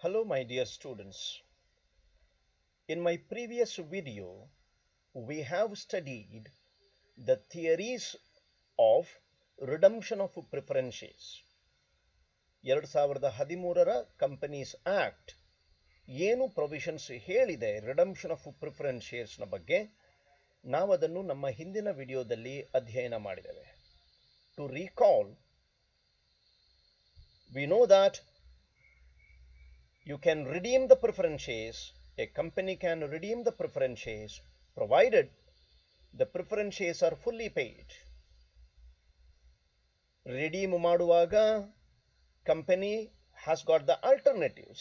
Hello my dear students. In my previous video, we have studied the theories of redemption of preference shares. 2013ರ companies act ಏನು provisions ಹೇಳಿದೆ redemption of preference ಶೇರ್ಸ್ನ ಬಗ್ಗೆ ನಾವದನ್ನು ನಮ್ಮ ಹಿಂದಿನ ವಿಡಿಯೋದಲ್ಲಿ ಅಧ್ಯಯನ ಮಾಡಿದ್ದೇವೆ. To recall, we know that you can redeem the preference shares. A company can redeem the preference shares provided the preference shares are fully paid. Redeem ಮಾಡುವಾಗ company has got the alternatives.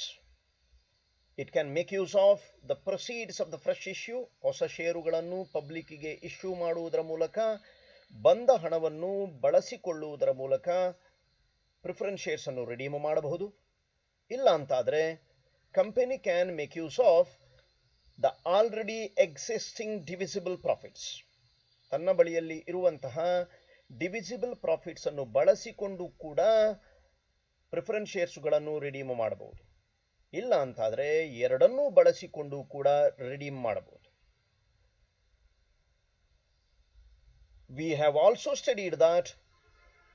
It can make use of the proceeds of the fresh issue. ಹೊಸ ಷೇರುಗಳನ್ನು ಪಬ್ಲಿಕ್ಕಿಗೆ issue ಮಾಡುವುದರ ಮೂಲಕ ಬಂದ ಹಣವನ್ನು ಬಳಸಿಕೊಳ್ಳುವುದರ ಮೂಲಕ preference shares ಅನ್ನು redeem ಮಾಡಬಹುದು. ಇಲ್ಲ ಅಂತಾದರೆ company can make use of the already existing divisible profits. ತನ್ನ ಬಳಿಯಲ್ಲಿ ಇರುವಂತಹ ಡಿವಿಸಿಬಲ್ ಪ್ರಾಫಿಟ್ಸ್ ಅನ್ನು ಬಳಸಿಕೊಂಡು ಕೂಡ ಪ್ರಿಫರೆನ್ಸ್ ಶೇರ್ಸ್ಗಳನ್ನು ರಿಡೀಮ್ ಮಾಡಬಹುದು. ಇಲ್ಲ ಅಂತಾದರೆ ಎರಡನ್ನೂ ಬಳಸಿಕೊಂಡು ಕೂಡ ರಿಡೀಮ್ ಮಾಡಬಹುದು. We have also studied that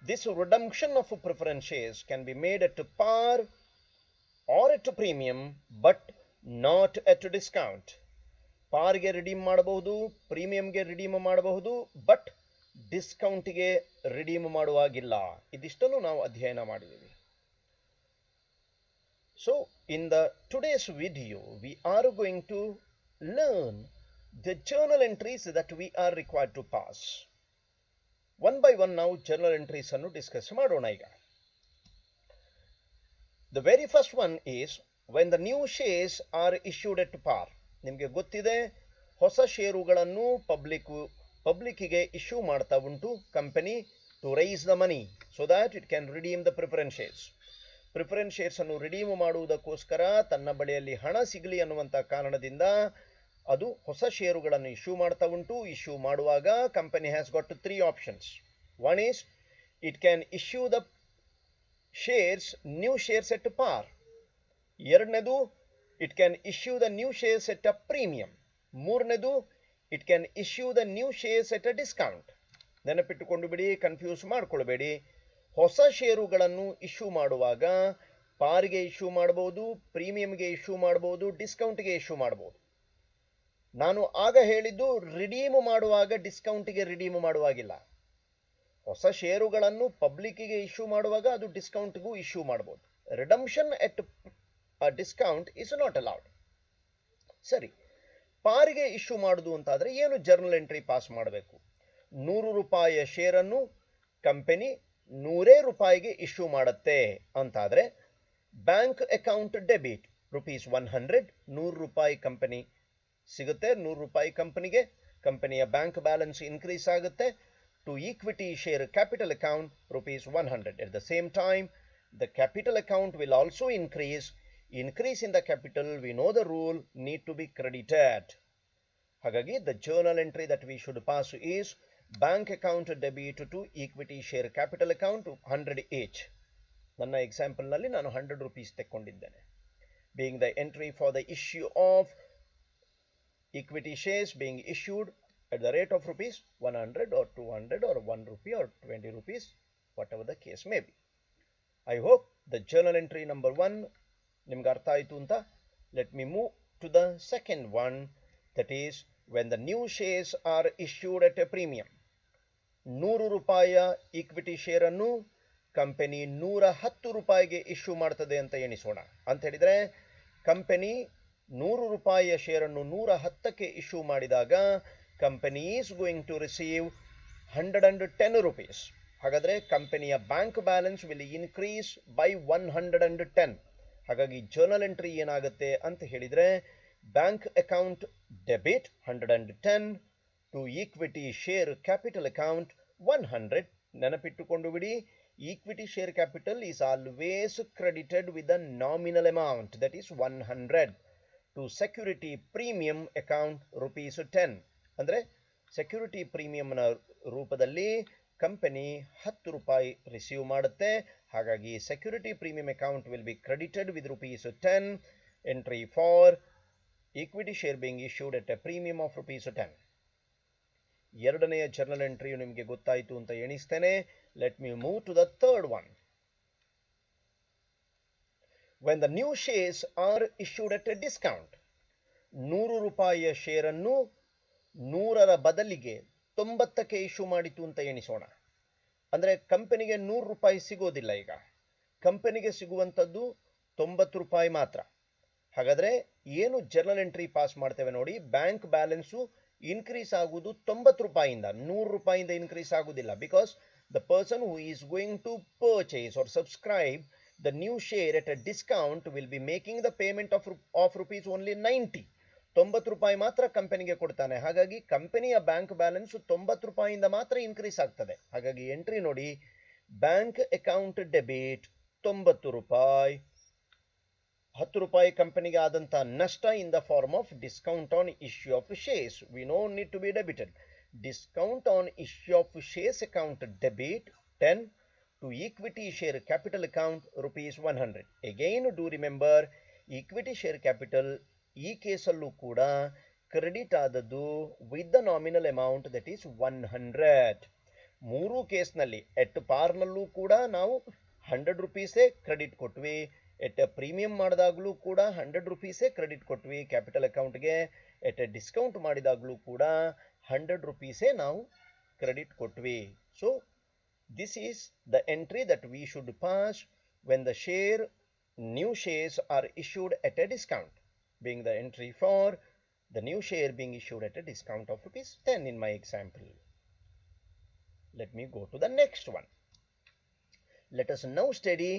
this redemption of preference shares can be made at par or at a premium but not at a discount. ಪಾರ್ಗೆ ರಿಡೀಮ್ ಮಾಡಬಹುದು, ಪ್ರೀಮಿಯಂಗೆ ರಿಡೀಮ್ ಮಾಡಬಹುದು, ಬಟ್ ಡಿಸ್ಕೌಂಟ್ಗೆ ರಿಡೀಮ್ ಮಾಡುವಾಗಿಲ್ಲ. ಇದಿಷ್ಟನ್ನು ನಾವು ಅಧ್ಯಯನ ಮಾಡಿದ್ದೀವಿ. So in the today's video we are going to learn the journal entries that we are required to pass. One by one ನಾವು journal entries ಅನ್ನು ಡಿಸ್ಕಸ್ ಮಾಡೋಣ. ಈಗ the very first one is when the new shares are issued at par. ನಿಮಗೆ ಗೊತ್ತಿದೆ, ಹೊಸ ಷೇರುಗಳನ್ನು ಪಬ್ಲಿಕ್ಕಿಗೆ issue ಮಾಡ್ತಾ ಉಂಟು company to raise the money so that it can redeem the preference shares. Preference shares ಅನ್ನು ರಿಡೀಮ್ ಮಾಡುವುದಕ್ಕೋಸ್ಕರ ತನ್ನ ಬಳಿಯಲ್ಲಿ ಹಣ ಸಿಗಲಿ ಅನ್ನುವಂಥ ಕಾರಣದಿಂದ ಅದು ಹೊಸ ಷೇರುಗಳನ್ನು ಇಶ್ಯೂ ಮಾಡ್ತಾ ಉಂಟು. ಇಶ್ಯೂ ಮಾಡುವಾಗ company has got 3 options. One is it can issue the shares, new shares at par. ಎರಡನೇದು it can issue the new shares at a premium. ಮೂರನೇದು it can issue the new shares at a discount. ನೆನಪಿಟ್ಟುಕೊಂಡು ಬಿಡಿ, confuse ಮಾಡ್ಕೊಳ್ಬೇಡಿ. ಹೊಸ ಷೇರುಗಳನ್ನು issue ಮಾಡುವಾಗ ಪಾರ್ಗೆ issue ಮಾಡಬಹುದು, ಪ್ರೀಮಿಯಂಗೆ issue ಮಾಡಬಹುದು, ಡಿಸ್ಕೌಂಟ್ಗೆ issue ಮಾಡಬಹುದು. ನಾನು ಆಗ ಹೇಳಿದ್ದು ರಿಡೀಮ್ ಮಾಡುವಾಗ ಡಿಸ್ಕೌಂಟ್ಗೆ ರಿಡೀಮ್ ಮಾಡುವಾಗಿಲ್ಲ. ಹೊಸ ಷೇರುಗಳನ್ನು ಪಬ್ಲಿಕ್ಕಿಗೆ ಇಶ್ಯೂ ಮಾಡುವಾಗ ಅದು ಡಿಸ್ಕೌಂಟ್ಗೂ ಇಶ್ಯೂ ಮಾಡಬಹುದು. Redemption at discount is not allowed. ಸರಿ, ಪಾರಿಗೆ ಇಶ್ಯೂ ಮಾಡುದು ಅಂತಾದರೆ ಏನು ಜರ್ನಲ್ ಎಂಟ್ರಿ ಪಾಸ್ ಮಾಡಬೇಕು? 100 ರೂಪಾಯಿಯ ಶೇರನ್ನು ಕಂಪನಿ 100 ರೂಪಾಯಿಗೆ ಇಶ್ಯೂ ಮಾಡುತ್ತೆ ಅಂತಾದರೆ ಬ್ಯಾಂಕ್ ಅಕೌಂಟ್ ಡೆಬಿಟ್ ₹100. 100 ರೂಪಾಯಿ ಕಂಪನಿ ಸಿಗುತ್ತೆ. 100 ರೂಪಾಯಿ ಕಂಪನಿಗೆ, ಕಂಪನಿಯ ಬ್ಯಾಂಕ್ ಬ್ಯಾಲೆನ್ಸ್ ಇನ್ಕ್ರೀಸ್ ಆಗುತ್ತೆ. To equity share capital account ₹100. At the same time, the capital account will also increase. Increase in the capital, we know the rule, need to be credited. Hagagi, the journal entry that we should pass is bank account debit to equity share capital account 100 each. ನನ್ನ example ನಲ್ಲಿ ನಾನು 100 rupees ತೆಕ್ಕೊಂಡಿದ್ದೇನೆ. Being the entry for the issue of equity shares being issued at the rate of ₹100 or 200 or 1 rupee or 20 rupees, whatever the case may be. I hope the journal entry number 1 ನಿಮ್ಗೆ ಅರ್ಥ ಆಯಿತು ಅಂತ. Let me move to the second one, that is when the new shares are issued at a premium. 100 ರೂಪಾಯಿಯ equity share ಅನ್ನು company 110 ರೂಪಾಯಿಗೆ issue ಮಾಡ್ತದೆ ಅಂತ ಎಣಿಸೋಣ. ಅಂತ ಹೇಳಿದ್ರೆ ಕಂಪನಿ 100 ರೂಪಾಯಿಯ ಶೇರ್ ಅನ್ನು 110ಕ್ಕೆ ಇಶ್ಯೂ ಮಾಡಿದಾಗ company is going to receive 110 rupees. ಹಾಗಾದರೆ ಕಂಪನಿಯ bank balance will increase by 110. ಹಾಗಾಗಿ ಜರ್ನಲ್ ಎಂಟ್ರಿ ಏನಾಗುತ್ತೆ ಅಂತ ಹೇಳಿದರೆ bank account debit 110 to equity share capital account 100. ನೆನಪಿಟ್ಟುಕೊಂಡು ಬಿಡಿ, equity share capital is always credited with a nominal amount, that is 100. To security premium account ₹10. ಅಂದರೆ security ಪ್ರೀಮಿಯಂನ ರೂಪದಲ್ಲಿ company 10 ರೂಪಾಯಿ receive ಮಾಡುತ್ತೆ. ಹಾಗಾಗಿ security premium account will be credited with ₹10. Entry for equity share being issued at a premium of ₹10. ಎರಡನೆಯ journal ಎಂಟ್ರಿಯು ನಿಮಗೆ ಗೊತ್ತಾಯಿತು ಅಂತ ಎಣಿಸ್ತೇನೆ. Let me move to the third one. When the new shares are issued at a discount, 100 ರೂಪಾಯಿಯ share ಅನ್ನು 100ರ ಬದಲಿಗೆ 90ಕ್ಕೆ issue ಮಾಡಿತು ಅಂತ ಎಣಿಸೋಣ. ಅಂದ್ರೆ ಕಂಪನಿಗೆ 100 ರೂಪಾಯಿ ಸಿಗೋದಿಲ್ಲ. ಈಗ ಕಂಪನಿಗೆ ಸಿಗುವಂಥದ್ದು 90 ರೂಪಾಯಿ ಮಾತ್ರ. ಹಾಗಾದ್ರೆ ಏನು ಜರ್ನಲ್ ಎಂಟ್ರಿ ಪಾಸ್ ಮಾಡ್ತೇವೆ ನೋಡಿ, ಬ್ಯಾಂಕ್ ಬ್ಯಾಲೆನ್ಸು ಇನ್ಕ್ರೀಸ್ ಆಗುವುದು 90 ರೂಪಾಯಿಯಿಂದ, 100 ರೂಪಾಯಿಯಿಂದ ಇನ್ಕ್ರೀಸ್ ಆಗುವುದಿಲ್ಲ. Because the person who is going to purchase or subscribe the new share at a discount will be making the payment of rupees only 90. 90 ರೂಪಾಯಿ ಮಾತ್ರ ಕಂಪನಿಗೆ ಕೊಡ್ತಾನೆ. ಹಾಗಾಗಿ ಕಂಪನಿಯ ಬ್ಯಾಂಕ್ ಬ್ಯಾಲೆನ್ಸ್ 90 ರೂಪಾಯಿಯಿಂದ ಮಾತ್ರ ಇನ್ಕ್ರೀಸ್ ಆಗ್ತದೆ. ಹಾಗಾಗಿ ಎಂಟ್ರಿ ನೋಡಿ, ಬ್ಯಾಂಕ್ ಅಕೌಂಟ್ ಡೆಬಿಟ್ 90 ರೂಪಾಯಿ, 10 ರೂಪಾಯಿ ಕಂಪನಿಗೆ ಆದಂತ ನಷ್ಟ in the form of discount on issue of shares. We no need to be debited. Discount on issue of shares account debit 10 to equity share capital account ₹100. Again, do remember, equity share capital ಈ ಕೇಸಲ್ಲೂ ಕೂಡ credit ಆದದ್ದು with the nominal amount that is 100. ಮೂರು ಕೇಸ್ನಲ್ಲಿ ಎಟ್ ಪಾರ್ನಲ್ಲೂ ಕೂಡ ನಾವು 100 ರೂಪೀಸೇ credit ಕೊಟ್ವಿ. ಎಟ್ premium ಮಾಡಿದಾಗಲೂ ಕೂಡ 100 ರೂಪೀಸೇ credit ಕೊಟ್ವಿ ಕ್ಯಾಪಿಟಲ್ ಅಕೌಂಟ್ಗೆ. ಎಟ್ ಡಿಸ್ಕೌಂಟ್ ಮಾಡಿದಾಗಲೂ ಕೂಡ 100 ರೂಪೀಸೇ ನಾವು ಕ್ರೆಡಿಟ್ ಕೊಟ್ವಿ. So this is the entry that we should pass when the new shares are issued at a discount, being the entry for the new share being issued at a discount of ₹10 in my example. Let me go to the next one. Let us now study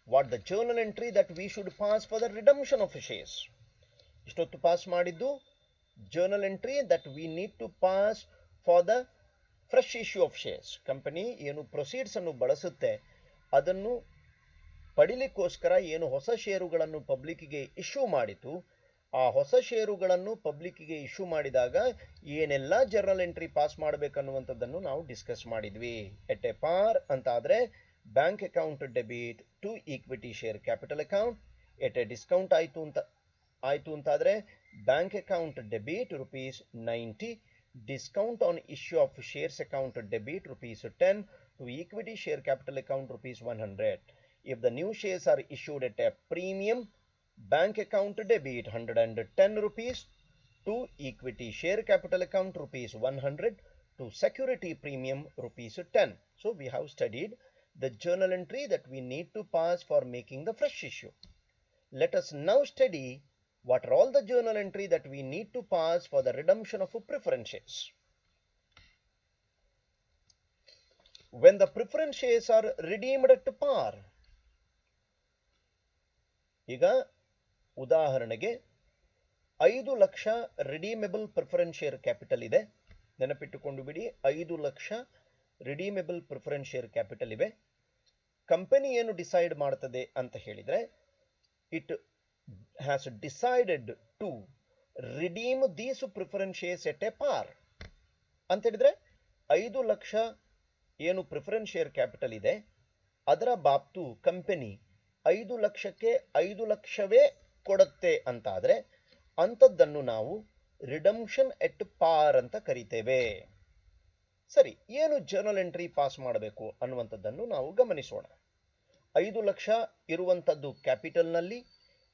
what the journal entry that we should pass for the redemption of shares. Ishtotu pass madiddu journal entry that we need to pass for the fresh issue of shares. Company ಏನು proceeds ಅನ್ನು ಬಳಸುತ್ತೆ ಅದನ್ನು ಪಡಿಲಿಕ್ಕೋಸ್ಕರ ಏನು ಹೊಸ ಷೇರುಗಳನ್ನು ಪಬ್ಲಿಕ್ಗೆ issue ಮಾಡಿತು, ಆ ಹೊಸ ಷೇರುಗಳನ್ನು ಪಬ್ಲಿಕ್ಗೆ ಇಶ್ಯೂ ಮಾಡಿದಾಗ ಏನೆಲ್ಲ ಜರ್ನಲ್ ಎಂಟ್ರಿ ಪಾಸ್ ಮಾಡಬೇಕನ್ನುವಂಥದ್ದನ್ನು ನಾವು ಡಿಸ್ಕಸ್ ಮಾಡಿದ್ವಿ. ಎಟ್ ಎ ಪಾರ್ ಅಂತ ಆದರೆ bank account debit to equity share capital account. At a discount ಆಯಿತು ಅಂತಾದರೆ bank account debit ₹90. Discount on issue of shares account debit ₹10 to equity share capital account ₹100. If the new shares are issued at a premium, bank account debit ₹110 to equity share capital account ₹100 to security premium ₹10. So we have studied the journal entry that we need to pass for making the fresh issue. Let us now study what are all the journal entry that we need to pass for the redemption of preference shares. When the preference shares are redeemed at par, ಈಗ ಉದಾಹರಣೆಗೆ 5 lakh ರಿಡೀಮೇಬಲ್ preference share capital ಇದೆ. ನೆನಪಿಟ್ಟುಕೊಂಡು ಬಿಡಿ, 5 lakh ರಿಡೀಮೇಬಲ್ preference share capital ಇವೆ. Company ಏನು decide ಮಾಡ್ತದೆ ಅಂತ ಹೇಳಿದ್ರೆ, it has decided to redeem these preference shares at a par ಅಂತ ಹೇಳಿದ್ರೆ 5 ಲಕ್ಷ ಏನು ಪ್ರಿಫರೆನ್ಸ್ ಶೇರ್ ಕ್ಯಾಪಿಟಲ್ ಇದೆ ಅದರ ಬಾಬ್ತು ಕಂಪನಿ 5 ಲಕ್ಷಕ್ಕೆ 5 ಲಕ್ಷವೇ ಕೊಡುತ್ತೆ ಅಂತ ಆದ್ರೆ ಅಂಥದ್ದನ್ನು ನಾವು ರಿಡಂಪ್ಷನ್ ಎಟ್ ಪಾರ್ ಅಂತ ಕರಿತೇವೆ. ಸರಿ, ಏನು ಜರ್ನಲ್ ಎಂಟ್ರಿ ಪಾಸ್ ಮಾಡಬೇಕು ಅನ್ನುವಂಥದ್ದನ್ನು ನಾವು ಗಮನಿಸೋಣ. 5 ಲಕ್ಷ ಇರುವಂಥದ್ದು ಕ್ಯಾಪಿಟಲ್ನಲ್ಲಿ.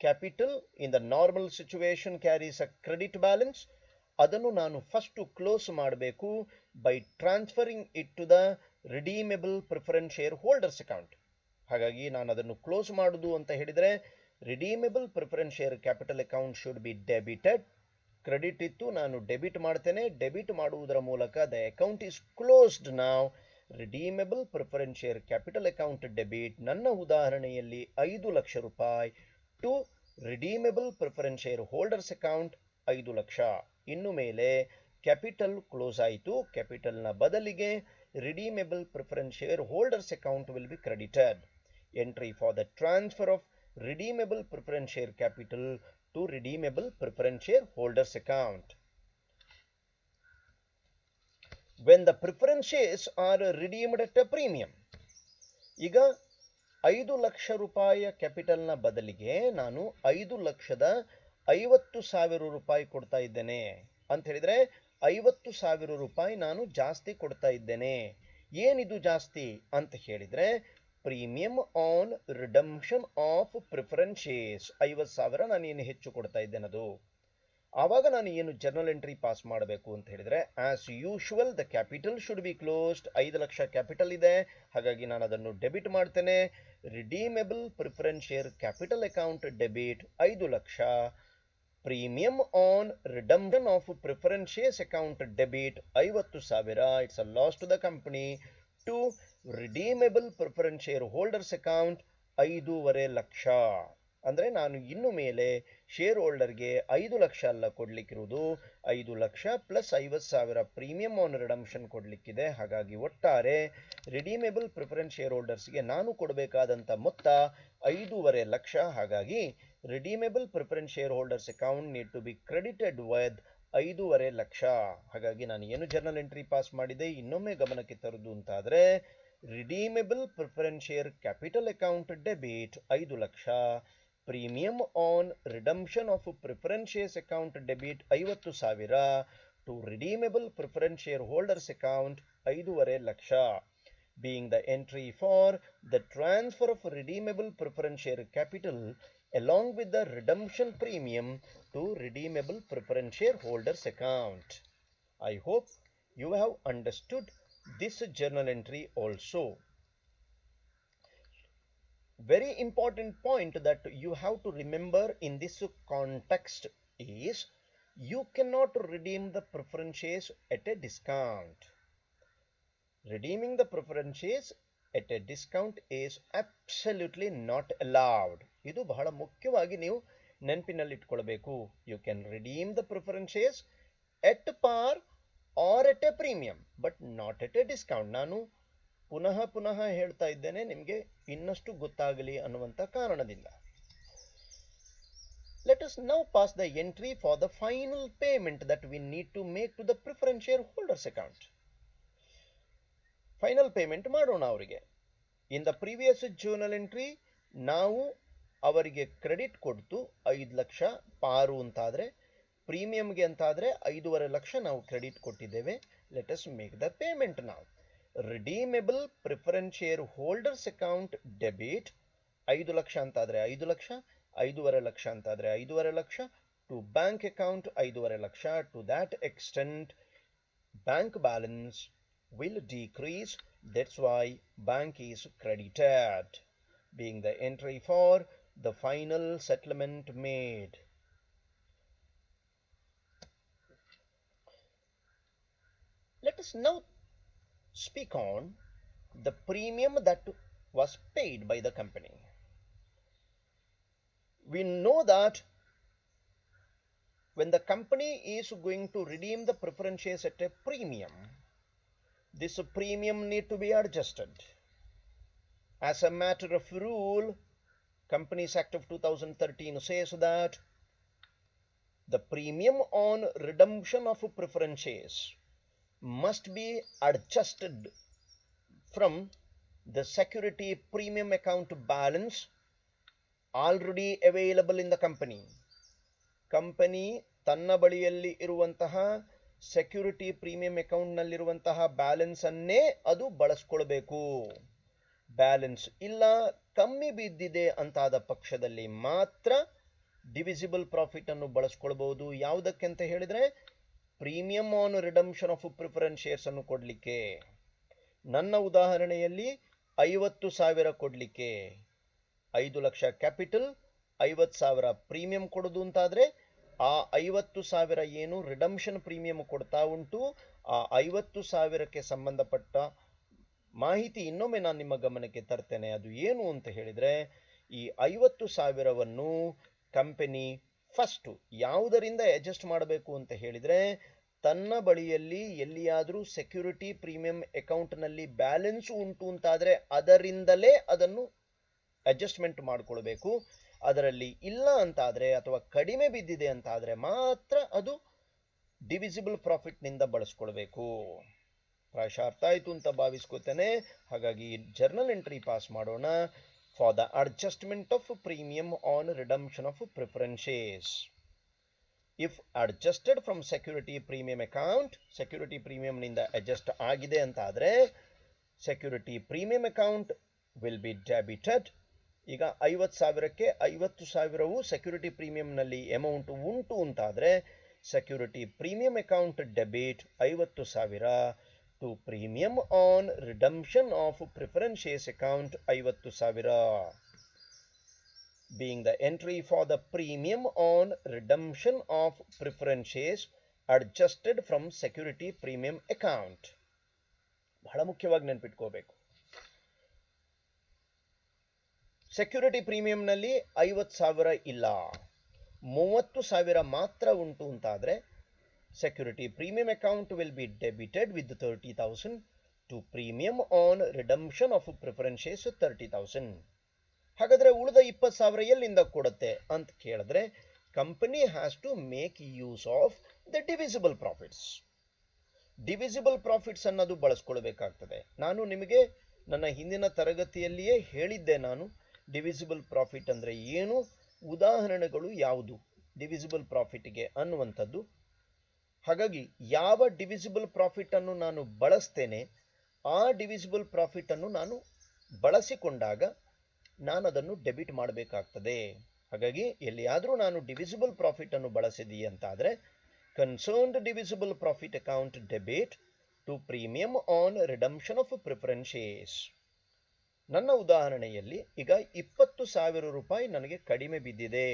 Capital in the normal situation carries a credit balance. ಅದನ್ನು ನಾನು ಫಸ್ಟ್ ಕ್ಲೋಸ್ ಮಾಡಬೇಕು by transferring it to the redeemable preference share holders account. ಹಾಗಾಗಿ ನಾನು ಅದನ್ನು ಕ್ಲೋಸ್ ಮಾಡುವುದು ಅಂತ ಹೇಳಿದರೆ redeemable preference share capital account should be debited. Credit ಇತ್ತು, ನಾನು ಡೆಬಿಟ್ ಮಾಡ್ತೇನೆ. ಡೆಬಿಟ್ ಮಾಡುವುದರ ಮೂಲಕ the account is closed now. Redeemable preference share capital account debit ನನ್ನ ಉದಾಹರಣೆಯಲ್ಲಿ 5 ಲಕ್ಷ ರೂಪಾಯಿ to redeemable preference share holders account 5 lakh. ಇನ್ನು ಮೇಲೆ ಕ್ಯಾಪಿಟಲ್ ಕ್ಲೋಸ್ ಆಯಿತು. ಕ್ಯಾಪಿಟಲ್ನ ಬದಲಿಗೆ redeemable preference share holders account will be credited. Entry for the transfer of redeemable preference share capital to redeemable preference share holders account. when the preference shares are redeemed at a premium. ಈಗ 5 ಲಕ್ಷ ರೂಪಾಯಿಯ ಕ್ಯಾಪಿಟಲ್ನ ಬದಲಿಗೆ ನಾನು 5,50,000 ರೂಪಾಯಿ ಕೊಡ್ತಾ ಇದ್ದೇನೆ ಅಂತ ಹೇಳಿದ್ರೆ 50,000 ರೂಪಾಯಿ ನಾನು ಜಾಸ್ತಿ ಕೊಡ್ತಾ ಇದ್ದೇನೆ. ಏನಿದು ಜಾಸ್ತಿ ಅಂತ ಹೇಳಿದ್ರೆ premium on redemption of preference shares 50,000 ನಾನು ಏನು ಹೆಚ್ಚು ಕೊಡ್ತಾ ಇದ್ದೇನೆ ಅದು. ಆವಾಗ ನಾನು ಏನು ಜರ್ನಲ್ ಎಂಟ್ರಿ ಪಾಸ್ ಮಾಡಬೇಕು ಅಂತ ಹೇಳಿದ್ರೆ as usual the capital should be closed. 5 lakh capital ಇದೆ, ಹಾಗಾಗಿ ನಾನು ಅದನ್ನು ಡೆಬಿಟ್ ಮಾಡ್ತೇನೆ. Redeemable preference share capital account debit 5 lakh. Premium on redemption of preference shares account debit 50,000. It's a loss to the company. To redeemable preference share holders account 5.5 lakh. ಅಂದರೆ ನಾನು ಇನ್ನು ಮೇಲೆ share ಹೋಲ್ಡರ್ಗೆ 5 ಲಕ್ಷ ಅಲ್ಲ ಕೊಡ್ಲಿಕ್ಕಿರುವುದು, 5 lakh plus 50,000 premium on redemption ಕೊಡ್ಲಿಕ್ಕಿದೆ. ಹಾಗಾಗಿ ಒಟ್ಟಾರೆ ರಿಡೀಮೇಬಲ್ ಪ್ರಿಫರೆನ್ಸ್ ಶೇರ್ ಹೋಲ್ಡರ್ಸ್ಗೆ ನಾನು ಕೊಡಬೇಕಾದಂಥ ಮೊತ್ತ 5.5 ಲಕ್ಷ. ಹಾಗಾಗಿ redeemable preference share holders account need to be credited with 5.5 lakh. ಹಾಗಾಗಿ ನಾನು ಏನು ಜರ್ನಲ್ ಎಂಟ್ರಿ ಪಾಸ್ ಮಾಡಿದೆ ಇನ್ನೊಮ್ಮೆ ಗಮನಕ್ಕೆ ತರುವುದು ಅಂತಾದರೆ redeemable preference share capital account debit 5 lakh. Premium on redemption of preference shares account debit 50,000 to redeemable preference share holders account 5.5 lakh. being the entry for the transfer of redeemable preference share capital along with the redemption premium to redeemable preference share holders account. I hope you have understood this journal entry also. Very important point that you have to remember in this context is you cannot redeem the preference shares at a discount. Redeeming the preference shares at a discount is absolutely not allowed. ಇದು ಬಹಳ ಮುಖ್ಯವಾಗಿ ನೀವು ನೆನಪಿನಲ್ಲಿ ಇಟ್ಕೊಳ್ಬೇಕು. You can redeem the preference shares at par or at a premium but not at a discount. ನಾನು ಪುನಃ ಹೇಳ್ತಾ ಇದ್ದೇನೆ ನಿಮಗೆ ಇನ್ನಷ್ಟು ಗೊತ್ತಾಗಲಿ ಅನ್ನುವಂಥ ಕಾರಣದಿಂದ. Let us now pass the entry for the final payment that we need to make to the preference share holders account. Final payment ಮಾಡೋಣ ಅವರಿಗೆ. In the previous journal entry ನಾವು ಅವರಿಗೆ ಕ್ರೆಡಿಟ್ ಕೊಡ್ತು 5 ಲಕ್ಷ ಪಾರು ಅಂತಾದರೆ, ಪ್ರೀಮಿಯಂಗೆ ಅಂತಾದರೆ 5.5 ಲಕ್ಷ ನಾವು ಕ್ರೆಡಿಟ್ ಕೊಟ್ಟಿದ್ದೇವೆ. Let us make the payment ನಾವು. Redeemable preference share holders account debit 5 lakh ಅಂತಾದರೆ 5 ಲಕ್ಷ, 5.5 ಲಕ್ಷ ಅಂತಾದರೆ 5.5 lakh to bank account 5.5 lakh. To that extent bank balance will decrease. That's why bank is credited, being the entry for the final settlement made. Let us now speak on the premium that was paid by the company. We know that when the company is going to redeem the preference shares at a premium, this premium need to be adjusted. As a matter of rule, Companies Act of 2013 says that the premium on redemption of preference shares must be adjusted from the security premium account balance already available in the company. Company ತನ್ನ ಬಳಿಯಲ್ಲಿ ಇರುವಂತಹ security premium ಅಕೌಂಟ್ನಲ್ಲಿರುವಂತಹ balance ಅನ್ನೇ ಅದು ಬಳಸ್ಕೊಳ್ಬೇಕು. Balance ಇಲ್ಲ, ಕಮ್ಮಿ ಬಿದ್ದಿದೆ ಅಂತಾದ ಪಕ್ಷದಲ್ಲಿ ಮಾತ್ರ ಡಿವಿಸಿಬಲ್ ಪ್ರಾಫಿಟ್ ಅನ್ನು ಬಳಸ್ಕೊಳ್ಬಹುದು. ಯಾವುದಕ್ಕೆ ಅಂತ ಹೇಳಿದ್ರೆ premium on redemption of preference shares ಅನ್ನು ಕೊಡ್ಲಿಕ್ಕೆ. ನನ್ನ ಉದಾಹರಣೆಯಲ್ಲಿ 50,000 ಕೊಡ್ಲಿಕ್ಕೆ 5 ಲಕ್ಷ ಕ್ಯಾಪಿಟಲ್, 50,000 ಪ್ರೀಮಿಯಂ ಕೊಡೋದು ಅಂತಾದ್ರೆ ಆ 50,000 ಏನು ರಿಡಂಪ್ಷನ್ ಪ್ರೀಮಿಯಂ ಕೊಡ್ತಾ ಉಂಟು, ಆ 50,000ಕ್ಕೆ ಸಂಬಂಧಪಟ್ಟ ಮಾಹಿತಿ ಇನ್ನೊಮ್ಮೆ ನಾನು ನಿಮ್ಮ ಗಮನಕ್ಕೆ ತರ್ತೇನೆ. ಅದು ಏನು ಅಂತ ಹೇಳಿದ್ರೆ ಈ 50,000ವನ್ನು ಕಂಪನಿ ಫಸ್ಟ್ ಯಾವುದರಿಂದ ಅಡ್ಜಸ್ಟ್ ಮಾಡಬೇಕು ಅಂತ ಹೇಳಿದ್ರೆ ತನ್ನ ಬಳಿಯಲ್ಲಿ ಎಲ್ಲಿಯಾದರೂ ಸೆಕ್ಯೂರಿಟಿ ಪ್ರೀಮಿಯಂ ಅಕೌಂಟ್ನಲ್ಲಿ ಬ್ಯಾಲೆನ್ಸ್ ಉಂಟು ಅಂತಾದರೆ ಅದರಿಂದಲೇ ಅದನ್ನು ಅಡ್ಜಸ್ಟ್ಮೆಂಟ್ ಮಾಡಿಕೊಳ್ಬೇಕು. ಅದರಲ್ಲಿ ಇಲ್ಲ ಅಂತಾದರೆ ಅಥವಾ ಕಡಿಮೆ ಬಿದ್ದಿದೆ ಅಂತಾದರೆ ಮಾತ್ರ ಅದು ಡಿವಿಸಿಬಲ್ ಪ್ರಾಫಿಟ್ನಿಂದ ಬಳಸ್ಕೊಳ್ಬೇಕು. ಪ್ರಾಯಶಃ ಅರ್ಥ ಆಯಿತು ಅಂತ ಭಾವಿಸ್ಕೋತೇನೆ. ಹಾಗಾಗಿ ಜರ್ನಲ್ ಎಂಟ್ರಿ ಪಾಸ್ ಮಾಡೋಣ. For the adjustment of premium on redemption of preferences. If adjusted from security premium account, security ಪ್ರೀಮಿಯಂನಿಂದ ಅಡ್ಜಸ್ಟ್ ಆಗಿದೆ ಅಂತ ಆದರೆ security premium account will be debited. ಈಗ 50,000ಕ್ಕೆ 50,000ವು ಸೆಕ್ಯೂರಿಟಿ ಪ್ರೀಮಿಯಂನಲ್ಲಿ ಅಮೌಂಟ್ ಉಂಟು ಅಂತಾದರೆ security premium account debit 50,000 to premium on redemption of preference account 50,000. being the entry for the premium on redemption of preferences adjusted from security premium account. ಬಹಳ ಮುಖ್ಯವಾಗಿ ನೆನಪಿಟ್ಕೋಬೇಕು. Security ಪ್ರೀಮಿಯಂನಲ್ಲಿ 50,000 ಇಲ್ಲ, 30,000 ಮಾತ್ರ ಉಂಟು ಅಂತಾದರೆ security premium account will be debited with 30,000 to premium on redemption of preferences 30,000. ಹಾಗಾದರೆ ಉಳಿದ 20,000 ಎಲ್ಲಿಂದ ಕೊಡುತ್ತೆ ಅಂತ ಕೇಳಿದ್ರೆ company has to make use of the divisible profits. Divisible profits ಅನ್ನೋದು ಬಳಸ್ಕೊಳ್ಬೇಕಾಗ್ತದೆ. ನಾನು ನಿಮಗೆ ನನ್ನ ಹಿಂದಿನ ತರಗತಿಯಲ್ಲಿಯೇ ಹೇಳಿದ್ದೆ, ನಾನು ಡಿವಿಸಿಬಲ್ ಪ್ರಾಫಿಟ್ ಅಂದರೆ ಏನು, ಉದಾಹರಣೆಗಳು ಯಾವುದು ಡಿವಿಸಿಬಲ್ ಪ್ರಾಫಿಟ್ಗೆ ಅನ್ನುವಂಥದ್ದು. ಹಾಗಾಗಿ ಯಾವ ಡಿವಿಸಿಬಲ್ ಪ್ರಾಫಿಟ್ ಅನ್ನು ನಾನು ಬಳಸ್ತೇನೆ ಆ ಡಿವಿಸಿಬಲ್ ಪ್ರಾಫಿಟ್ ಅನ್ನು ನಾನು ಬಳಸಿಕೊಂಡಾಗ ನಾನು ಅದನ್ನು ಡೆಬಿಟ್ ಮಾಡಬೇಕಾಗ್ತದೆ. ಹಾಗಾಗಿ ಎಲ್ಲಿಯಾದರೂ ನಾನು ಡಿವಿಸಿಬಲ್ ಪ್ರಾಫಿಟ್ ಅನ್ನು ಬಳಸಿದೀಯ ಅಂತಾದರೆ concerned divisible profit account debit to premium on redemption of preferences. ನನ್ನ ಉದಾಹರಣೆಯಲ್ಲಿ ಈಗ 20,000 ರೂಪಾಯಿ ನನಗೆ ಕಡಿಮೆ ಬಿದ್ದಿದೆ.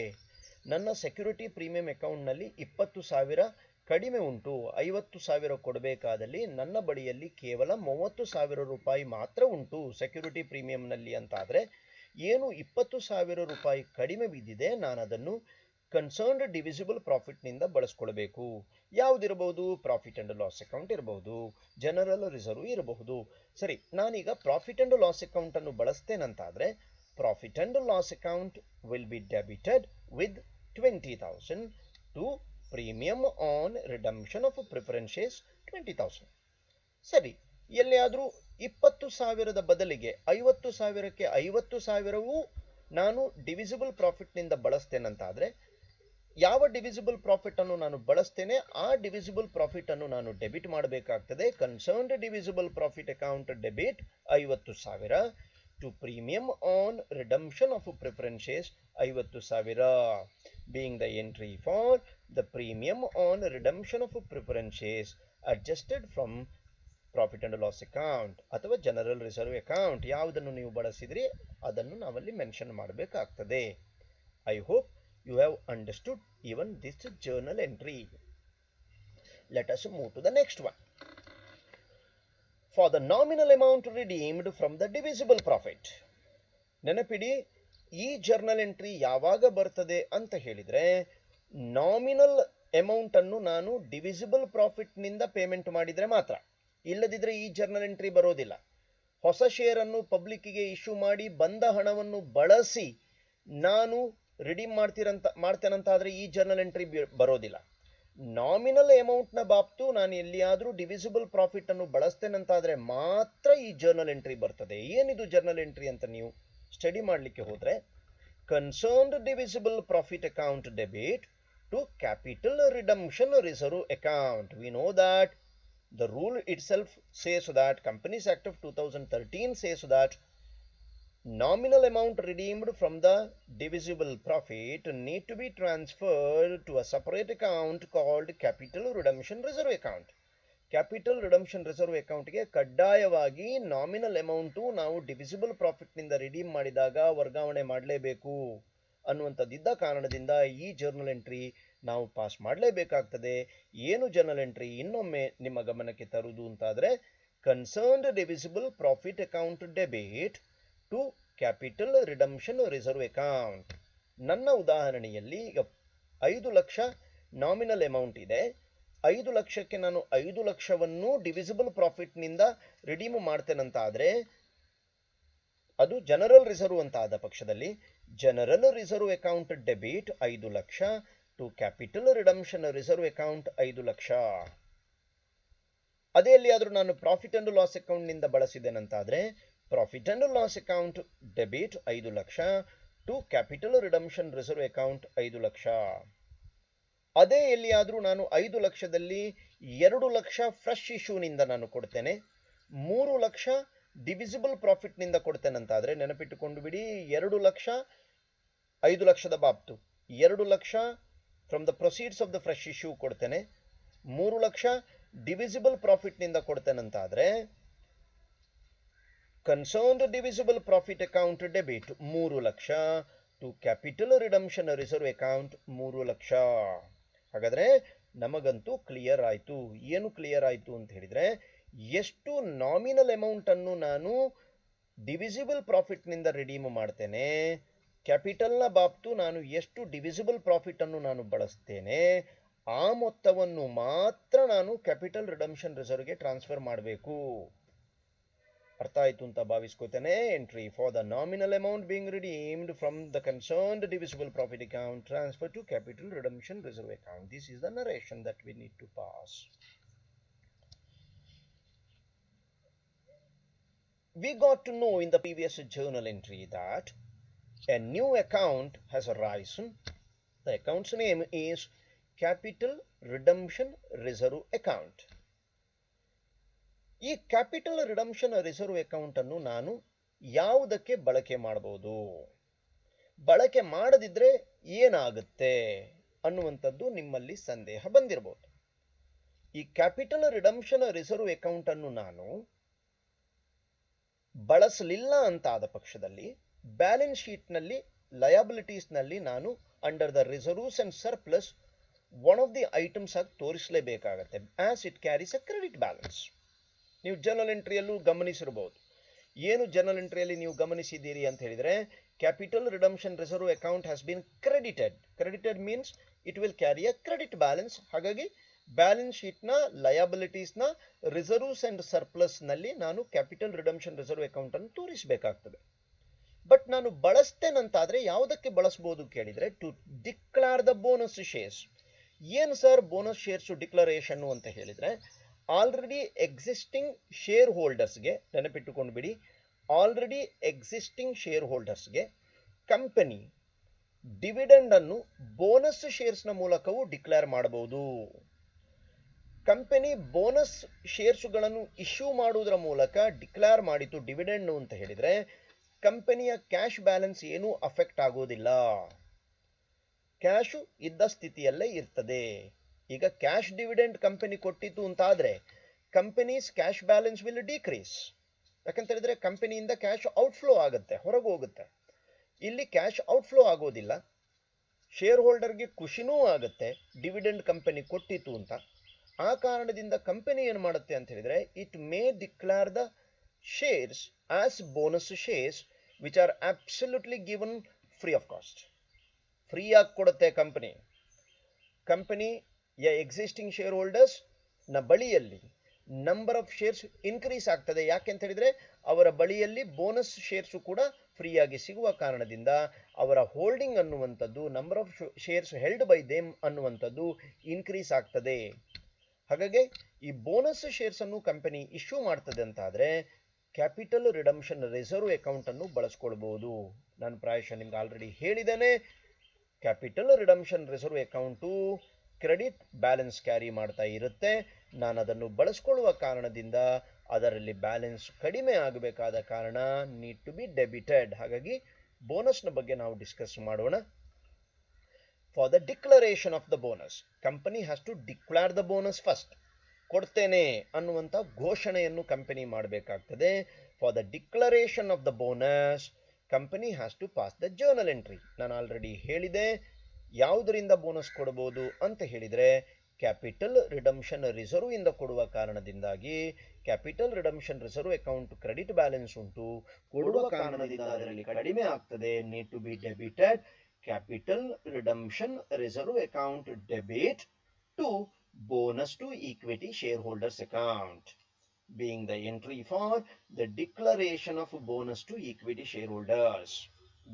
ನನ್ನ ಸೆಕ್ಯೂರಿಟಿ ಪ್ರೀಮಿಯಂ ಅಕೌಂಟ್ನಲ್ಲಿ 20,000 ಕಡಿಮೆ ಉಂಟು. 50,000 ಕೊಡಬೇಕಾದಲ್ಲಿ ನನ್ನ ಬಳಿಯಲ್ಲಿ ಕೇವಲ 30,000 ರೂಪಾಯಿ ಮಾತ್ರ ಉಂಟು ಸೆಕ್ಯೂರಿಟಿ ಪ್ರೀಮಿಯಂನಲ್ಲಿ ಅಂತಾದರೆ ಏನು 20,000 ರೂಪಾಯಿ ಕಡಿಮೆ ಬಿದ್ದಿದೆ, ನಾನು ಅದನ್ನು ಕನ್ಸರ್ನ್ಡ್ ಡಿವಿಸಿಬಲ್ ಪ್ರಾಫಿಟ್ನಿಂದ ಬಳಸ್ಕೊಳ್ಬೇಕು. ಯಾವುದಿರಬಹುದು? ಪ್ರಾಫಿಟ್ ಅಂಡ್ ಲಾಸ್ ಅಕೌಂಟ್ ಇರಬಹುದು, ಜನರಲ್ ರಿಸರ್ವ್ ಇರಬಹುದು. ಸರಿ, ನಾನೀಗ ಪ್ರಾಫಿಟ್ ಅಂಡ್ ಲಾಸ್ ಅಕೌಂಟ್ ಅನ್ನು ಬಳಸ್ತೇನಂತಾದರೆ profit and loss account will be debited with 20,000 to premium on redemption of preferences 20,000. ಸರಿ, ಎಲ್ಲಿಯಾದರೂ 20,000ದ ಬದಲಿಗೆ 50,000ಕ್ಕೆ 50,000ವು ನಾನು ಡಿವಿಸಿಬಲ್ ಪ್ರಾಫಿಟ್ನಿಂದ ಬಳಸ್ತೇನಂತಾದರೆ ಯಾವ ಡಿವಿಸಿಬಲ್ ಪ್ರಾಫಿಟ್ ಅನ್ನು ನಾನು ಬಳಸ್ತೇನೆ ಆ ಡಿವಿಸಿಬಲ್ ಪ್ರಾಫಿಟ್ ಅನ್ನು ನಾನು ಡೆಬಿಟ್ ಮಾಡಬೇಕಾಗ್ತದೆ. Concerned divisible profit account debit 50,000 to premium on redemption of preferences 50,000. being the entry for the premium on redemption of preferences adjusted from profit and loss account ಅಥವಾ general reserve account, ಯಾವುದನ್ನು ನೀವು ಬಳಸಿದ್ರಿ ಅದನ್ನು ನಾವಲ್ಲಿ mention ಮಾಡಬೇಕಾಗ್ತದೆ. I hope you have understood even this journal entry. Let us move to the next one. For the nominal amount redeemed from the divisible profit. ನೆನಪಿಡಿ, ಈ journal entry ಯಾವಾಗ ಬರ್ತದೆ ಅಂತ ಹೇಳಿದ್ರೆ ನಾಮಿನಲ್ ಅಮೌಂಟ್ ಅನ್ನು ನಾನು ಡಿವಿಸಿಬಲ್ ಪ್ರಾಫಿಟ್ನಿಂದ ಪೇಮೆಂಟ್ ಮಾಡಿದರೆ ಮಾತ್ರ. ಇಲ್ಲದಿದ್ದರೆ ಈ ಜರ್ನಲ್ ಎಂಟ್ರಿ ಬರೋದಿಲ್ಲ. ಹೊಸ ಶೇರ್ ಅನ್ನು ಪಬ್ಲಿಕ್ಕಿಗೆ ಇಶ್ಯೂ ಮಾಡಿ ಬಂದ ಹಣವನ್ನು ಬಳಸಿ ನಾನು ರಿಡೀಮ್ ಮಾಡ್ತೇನಂತಾದರೆ ಈ ಜರ್ನಲ್ ಎಂಟ್ರಿ ಬರೋದಿಲ್ಲ. ನಾಮಿನಲ್ ಅಮೌಂಟ್ನ ಬಾಬ್ತು ನಾನು ಎಲ್ಲಿಯಾದರೂ ಡಿವಿಸಿಬಲ್ ಪ್ರಾಫಿಟ್ ಅನ್ನು ಬಳಸ್ತೇನಂತಾದರೆ ಮಾತ್ರ ಈ ಜರ್ನಲ್ ಎಂಟ್ರಿ ಬರ್ತದೆ. ಏನಿದು ಜರ್ನಲ್ ಎಂಟ್ರಿ ಅಂತ ನೀವು ಸ್ಟಡಿ ಮಾಡಲಿಕ್ಕೆ ಹೋದರೆ concerned divisible profit account debit to capital redemption reserve account. We know that the rule itself says that Companies Act of 2013 says that nominal amount redeemed from the divisible profit need to be transferred to a separate account called capital redemption reserve account. Capital redemption reserve ಅಕೌಂಟ್ಗೆ ಕಡ್ಡಾಯವಾಗಿ nominal amount ನಾವು divisible ಪ್ರಾಫಿಟ್ನಿಂದ redeem ಮಾಡಿದಾಗ ವರ್ಗಾವಣೆ ಮಾಡಲೇಬೇಕು ಅನ್ನುವಂಥದ್ದಿದ್ದ ಕಾರಣದಿಂದ ಈ ಜರ್ನಲ್ ಎಂಟ್ರಿ ನಾವು ಪಾಸ್ ಮಾಡಲೇಬೇಕಾಗ್ತದೆ. ಏನು ಜರ್ನಲ್ ಎಂಟ್ರಿ ಇನ್ನೊಮ್ಮೆ ನಿಮ್ಮ ಗಮನಕ್ಕೆ ತರುವುದು ಅಂತಾದರೆ concerned divisible profit account debit to capital redemption reserve account. ನನ್ನ ಉದಾಹರಣೆಯಲ್ಲಿ ಈಗ 5 ಲಕ್ಷ ನಾಮಿನಲ್ ಅಮೌಂಟ್ ಇದೆ. 5 ಲಕ್ಷಕ್ಕೆ ನಾನು 5 ಲಕ್ಷವನ್ನು ಡಿವಿಸಿಬಲ್ ಪ್ರಾಫಿಟ್ನಿಂದ ರಿಡೀಮ್ ಮಾಡ್ತೇನಂತಾದರೆ ಅದು ಜನರಲ್ ರಿಸರ್ವ್ ಅಂತ ಆದ ಪಕ್ಷದಲ್ಲಿ general reserve account debit 5 lakh to capital redemption reserve account 5 lakh. ಅದೇ ಎಲ್ಲಿಯಾದರೂ ನಾನು ಪ್ರಾಫಿಟ್ ಅಂಡ್ ಲಾಸ್ ಅಕೌಂಟ್ನಿಂದ ಬಳಸಿದ್ದೇನಂತಾದರೆ profit and loss account debit 5 lakh to capital redemption reserve account 5 lakh. ಅದೇ ಎಲ್ಲಿಯಾದರೂ ನಾನು 5 ಲಕ್ಷದಲ್ಲಿ 2 ಲಕ್ಷ ಫ್ರೆಶ್ ಇಶ್ಯೂನಿಂದ ನಾನು ಕೊಡ್ತೇನೆ, 3 ಲಕ್ಷ ಡಿವಿಸಿಬಲ್ ಪ್ರಾಫಿಟ್ನಿಂದ ಕೊಡ್ತೇನಂತಾದರೆ ನೆನಪಿಟ್ಟುಕೊಂಡು ಬಿಡಿ, 2 ಲಕ್ಷ 5 ಲಕ್ಷದ ಬಾಬ್ತು, 2 lakh from the proceeds of the fresh issue ಕೊಡ್ತೇನೆ, 3 ಲಕ್ಷ ಡಿವಿಸಿಬಲ್ ಪ್ರಾಫಿಟ್ನಿಂದ ಕೊಡ್ತೇನಂತಾದರೆ concerned divisible profit account debit 3 lakh to capital redemption reserve account 3 lakh. ಹಾಗಾದರೆ ನಮಗಂತೂ ಕ್ಲಿಯರ್ ಆಯಿತು. ಏನು ಕ್ಲಿಯರ್ ಆಯಿತು ಅಂತ ಹೇಳಿದರೆ, ಎಷ್ಟು ನಾಮಿನಲ್ ಅಮೌಂಟನ್ನು ನಾನು ಡಿವಿಸಿಬಲ್ ಪ್ರಾಫಿಟ್ನಿಂದ ರಿಡೀಮ್ ಮಾಡ್ತೇನೆ, ಕ್ಯಾಪಿಟಲ್ನ ಬಾಬ್ತು ನಾನು ಎಷ್ಟು ಡಿವಿಸಿಬಲ್ ಪ್ರಾಫಿಟನ್ನು ನಾನು ಬಳಸ್ತೇನೆ, ಆ ಮೊತ್ತವನ್ನು ಮಾತ್ರ ನಾನು ಕ್ಯಾಪಿಟಲ್ ರಿಡಂಪ್ಷನ್ ರಿಸರ್ವ್ಗೆ ಟ್ರಾನ್ಸ್ಫರ್ ಮಾಡಬೇಕು. ಅರ್ಥ ಆಯಿತು ಅಂತ ಭಾವಿಸ್ಕೋತೇನೆ. Entry for the nominal amount being redeemed from the concerned divisible profit account transfer to capital redemption reserve account. This is the narration that we need to pass. We got to know in the previous journal entry that a new account has arisen. The account's name is Capital Redemption Reserve Account. ಈ capital redemption reserve account ಅನ್ನು ನಾನು ಯಾವುದಕ್ಕೆ ಬಳಕೆ ಮಾಡಬಹುದು, ಬಳಕೆ ಮಾಡದಿದ್ರೆ ಏನಾಗುತ್ತೆ ಅನ್ನುವಂಥದ್ದು ನಿಮ್ಮಲ್ಲಿ ಸಂದೇಹ ಬಂದಿರಬಹುದು. ಈ ಕ್ಯಾಪಿಟಲ್ ರಿಡಂಪ್ಷನ್ ರಿಸರ್ವ್ ಅಕೌಂಟ್ ಅನ್ನು ನಾನು ಬಳಸಲಿಲ್ಲ ಅಂತಾದ ಪಕ್ಷದಲ್ಲಿ ಬ್ಯಾಲೆನ್ಸ್ ಶೀಟ್ನಲ್ಲಿ ಲಯಬಿಲಿಟೀಸ್ನಲ್ಲಿ ನಾನು under the reserves and surplus one of the items ಆಗಿ ತೋರಿಸಲೇಬೇಕಾಗತ್ತೆ, as it carries a credit balance. ನೀವು ಜರ್ನಲ್ ಎಂಟ್ರಿಯಲ್ಲೂ ಗಮನಿಸಿರಬಹುದು. ಏನು ಜರ್ನಲ್ ಎಂಟ್ರಿಯಲ್ಲಿ ನೀವು ಗಮನಿಸಿದ್ದೀರಿ ಅಂತ ಹೇಳಿದರೆ, capital redemption reserve account has been credited means it will carry a credit balance. ಹಾಗಾಗಿ ಬ್ಯಾಲೆನ್ಸ್ ಶೀಟ್ನ ಲಯಬಿಲಿಟೀಸ್ನ ರಿಸರ್ವ್ಸ್ ಅಂಡ್ ಸರ್ಪ್ಲಸ್ನಲ್ಲಿ ನಾನು ಕ್ಯಾಪಿಟಲ್ ರಿಡಂಪ್ಷನ್ ರಿಸರ್ವ್ ಅಕೌಂಟ್ ಅನ್ನು ತೋರಿಸಬೇಕಾಗ್ತದೆ. ಬಟ್ ನಾನು ಬಳಸ್ತೇನಂತಾದರೆ ಯಾವುದಕ್ಕೆ ಬಳಸ್ಬೋದು ಕೇಳಿದರೆ, to declare the bonus shares. ಏನು ಸರ್ ಬೋನಸ್ ಶೇರ್ಸು ಡಿಕ್ಲರೇಷನ್ನು ಅಂತ ಹೇಳಿದರೆ, ಆಲ್ರೆಡಿ ಎಕ್ಸಿಸ್ಟಿಂಗ್ ಶೇರ್ ಹೋಲ್ಡರ್ಸ್ಗೆ, ನೆನಪಿಟ್ಟುಕೊಂಡು ಬಿಡಿ, ಆಲ್ರೆಡಿ ಎಕ್ಸಿಸ್ಟಿಂಗ್ ಶೇರ್ ಹೋಲ್ಡರ್ಸ್ಗೆ ಕಂಪನಿ ಡಿವಿಡೆಂಡ್ ಅನ್ನು ಬೋನಸ್ ಶೇರ್ಸ್ನ ಮೂಲಕವೂ ಡಿಕ್ಲೇರ್ ಮಾಡಬಹುದು. ಕಂಪನಿ ಬೋನಸ್ ಶೇರ್ಸ್ಗಳನ್ನು ಇಶ್ಯೂ ಮಾಡುವುದರ ಮೂಲಕ ಡಿಕ್ಲೇರ್ ಮಾಡಿತು ಡಿವಿಡೆಂಡ್ ಅಂತ ಹೇಳಿದರೆ, ಕಂಪನಿಯ ಕ್ಯಾಶ್ ಬ್ಯಾಲೆನ್ಸ್ ಏನೂ ಅಫೆಕ್ಟ್ ಆಗೋದಿಲ್ಲ, ಕ್ಯಾಶು ಇದ್ದ ಸ್ಥಿತಿಯಲ್ಲೇ ಇರ್ತದೆ. ಈಗ ಕ್ಯಾಶ್ ಡಿವಿಡೆಂಡ್ ಕಂಪನಿ ಕೊಟ್ಟಿತು ಅಂತಾದರೆ companies cash balance will decrease. ಯಾಕಂತ ಹೇಳಿದ್ರೆ ಕಂಪನಿಯಿಂದ ಕ್ಯಾಶ್ ಔಟ್ಫ್ಲೋ ಆಗುತ್ತೆ, ಹೊರಗೆ ಹೋಗುತ್ತೆ. ಇಲ್ಲಿ ಕ್ಯಾಶ್ ಔಟ್ಫ್ಲೋ ಆಗೋದಿಲ್ಲ, ಶೇರ್ ಹೋಲ್ಡರ್ಗೆ ಖುಷಿನೂ ಆಗುತ್ತೆ ಡಿವಿಡೆಂಡ್ ಕಂಪನಿ ಕೊಟ್ಟಿತು ಅಂತ. ಆ ಕಾರಣದಿಂದ ಕಂಪನಿ ಏನು ಮಾಡುತ್ತೆ ಅಂತ ಹೇಳಿದ್ರೆ, it may declare the shares as bonus shares which are absolutely given free of cost. ಫ್ರೀಯಾಗಿ ಕೊಡುತ್ತೆ ಕಂಪನಿ ಎಕ್ಸಿಸ್ಟಿಂಗ್ ಶೇರ್ ಹೋಲ್ಡರ್ಸ್ ನ ಬಳಿಯಲ್ಲಿ ನಂಬರ್ ಆಫ್ ಶೇರ್ಸ್ ಇನ್ಕ್ರೀಸ್ ಆಗ್ತದೆ. ಯಾಕೆ ಅಂತ ಹೇಳಿದ್ರೆ ಅವರ ಬಳಿಯಲ್ಲಿ ಬೋನಸ್ ಶೇರ್ಸು ಕೂಡ ಫ್ರೀಯಾಗಿ ಸಿಗುವ ಕಾರಣದಿಂದ ಅವರ ಹೋಲ್ಡಿಂಗ್ ಅನ್ನುವಂಥದ್ದು, number of shares held by them ಅನ್ನುವಂಥದ್ದು ಇನ್ಕ್ರೀಸ್ ಆಗ್ತದೆ. ಹಾಗಾಗಿ ಈ ಬೋನಸ್ ಶೇರ್ಸ್ ಅನ್ನು ಕಂಪನಿ ಇಶ್ಯೂ ಮಾಡ್ತದೆ ಅಂತಾದರೆ ಕ್ಯಾಪಿಟಲ್ ರಿಡಂಪ್ಷನ್ ರಿಸರ್ವ್ ಅಕೌಂಟ್ ಅನ್ನು ಬಳಸ್ಕೊಳ್ಬಹುದು. ನಾನು ಪ್ರಾಯಶಃ ನಿಮ್ಗೆ ಆಲ್ರೆಡಿ ಹೇಳಿದ್ದೇನೆ, capital redemption reserve account credit balance carry ಮಾಡ್ತಾ ಇರುತ್ತೆ. ನಾನು ಅದನ್ನು ಬಳಸ್ಕೊಳ್ಳುವ ಕಾರಣದಿಂದ ಅದರಲ್ಲಿ ಬ್ಯಾಲೆನ್ಸ್ ಕಡಿಮೆ ಆಗಬೇಕಾದ ಕಾರಣ ನೀಡ್ ಟು ಬಿ ಡೆಬಿಟೆಡ್. ಹಾಗಾಗಿ ಬೋನಸ್ನ ಬಗ್ಗೆ ನಾವು ಡಿಸ್ಕಸ್ ಮಾಡೋಣ. For the declaration of the bonus, company has to declare the bonus first. ಕೊಡ್ತೇನೆ ಅನ್ನುವಂಥ ಘೋಷಣೆಯನ್ನು ಕಂಪನಿ ಮಾಡಬೇಕಾಗ್ತದೆ. For the declaration of the bonus company has to pass the journal entry. ನಾನು ಆಲ್ರೆಡಿ ಹೇಳಿದೆ ಯಾವುದರಿಂದ ಬೋನಸ್ ಕೊಡಬಹುದು ಅಂತ ಹೇಳಿದರೆ, ಕ್ಯಾಪಿಟಲ್ ರಿಡಂಪ್ಷನ್ ರಿಸರ್ವ್ ಇಂದ ಕೊಡುವ ಕಾರಣದಿಂದಾಗಿ capital redemption reserve account credit balance ಉಂಟು, ಕೊಡುವ ಕಾರಣದಿಂದ ಅದರಲ್ಲಿ ಕಡಿಮೆ ಆಗ್ತದೆ, need to be debited. Capital redemption reserve account debit to bonus to equity shareholders account, being the entry for the declaration of bonus to equity shareholders.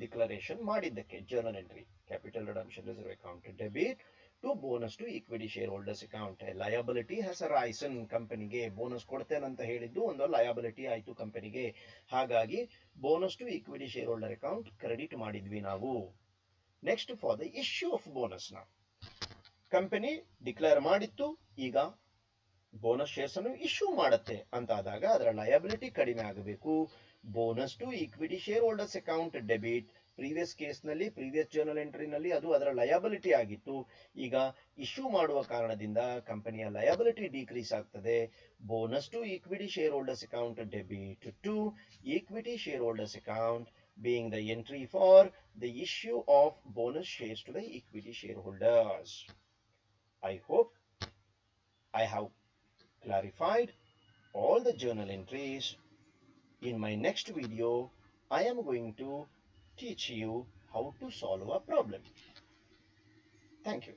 Declaration ಮಾಡಿದ್ದಕ್ಕೆ journal entry capital redemption reserve account debit to bonus to equity shareholders account. A liability has arisen. ಕಂಪನಿಗೆ bonus ಕೊಡ್ತೇನಂತ ಹೇಳಿದ್ದು ಒಂದು liability ಆಯಿತು ಕಂಪನಿಗೆ. ಹಾಗಾಗಿ bonus to equity share holder account credit ಮಾಡಿದ್ವಿ ನಾವು. Next for the issue of bonus ನ ಕಂಪನಿ ಡಿಕ್ಲೇರ್ ಮಾಡಿತ್ತು, ಈಗ ಬೋನಸ್ ಶೇರ್ಸ್ ಅನ್ನು ಇಶ್ಯೂ ಮಾಡುತ್ತೆ ಅಂತ ಆದಾಗ ಅದರ ಲಯಬಿಲಿಟಿ ಕಡಿಮೆ ಆಗಬೇಕು. Bonus to equity share holders account debit. Previous ಕೇಸ್ನಲ್ಲಿ ಪ್ರೀವಿಯಸ್ ಜರ್ನಲ್ ಎಂಟ್ರಿನಲ್ಲಿ ಅದು ಅದರ ಲಯಬಿಲಿಟಿ ಆಗಿತ್ತು. ಈಗ ಇಶ್ಯೂ ಮಾಡುವ ಕಾರಣದಿಂದ ಕಂಪನಿಯ ಲಯಬಿಲಿಟಿ ಡಿಕ್ರೀಸ್ ಆಗ್ತದೆ. Bonus to equity share holders account debit to equity share holders account being the entry for the issue of bonus shares to the equity shareholders. I hope I have clarified all the journal entries. In my next video, I am going to teach you how to solve a problem. Thank you.